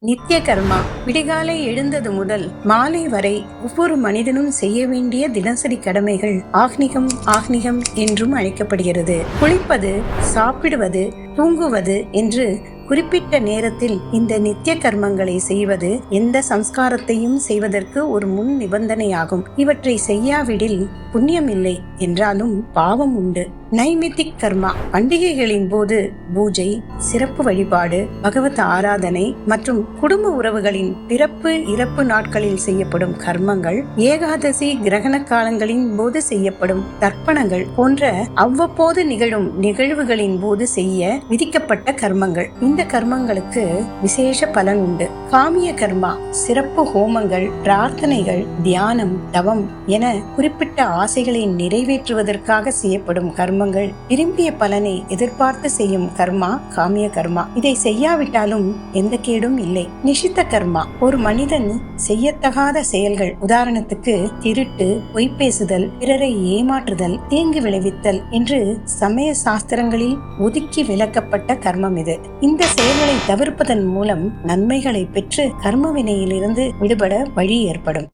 நித்திய கர்மா விடிகாலை எழுந்தது முதல் மாலை வரை ஒவ்வொரு மனிதனும் செய்ய வேண்டிய தினசரி கடமைகள் ஆக்னிகம் ஆக்னிகம் என்றும் அழைக்கப்படுகிறது. குளிப்பது, சாப்பிடுவது, தூங்குவது என்று குறிப்பிட்ட நேரத்தில் இந்த நித்திய கர்மங்களை செய்வது எந்த சம்ஸ்காரத்தையும் செய்வதற்கு ஒரு முன் நிபந்தனையாகும். இவற்றை செய்யாவிடில் புண்ணியம் இல்லை என்றாலும் பாவம் உண்டு. நைமித்திக் கர்மா பண்டிகைகளின் போது பூஜை, சிறப்பு வழிபாடு, பகவத் ஆராதனை மற்றும் குடும்ப உறவுகளின் பிறப்பு இறப்பு நாட்களில் செய்யப்படும் கர்மங்கள், ஏகாதசி கிரகண காலங்களின் போது செய்யப்படும் தர்ப்பணங்கள் போன்ற அவ்வப்போது நிகழும் நிகழ்வுகளின் போது செய்ய விதிக்கப்பட்ட கர்மங்கள். இந்த கர்மங்களுக்கு விசேஷ பலன் உண்டு. காமிய கர்மா சிறப்பு ஹோமங்கள், பிரார்த்தனைகள், தியானம், தவம் என குறிப்பிட்ட ஆசைகளை நிறைவேற்றுவதற்காக செய்யப்படும் கர்மங்கள். விரும்பிய பலனை எதிர்பார்த்து செய்யும் கர்மா காமிய கர்மா. இதை செய்யாவிட்டாலும் எந்த கேடும் இல்லை. நிஷித்த கர்மா ஒரு மனிதன் செய்யத்தகாத செயல்கள், உதாரணத்துக்கு திருட்டு, பொய் பேசுதல், பிறரை ஏமாற்றுதல், தீங்கு விளைவித்தல் என்று சமய சாஸ்திரங்களில் ஒதுக்கி விலக்கப்பட்ட கர்மம் இது. இந்த செயல்களை தவிர்ப்பதன் மூலம் நன்மைகளை பெற்று கர்ம வினையிலிருந்து விடுபட வழி ஏற்படும்.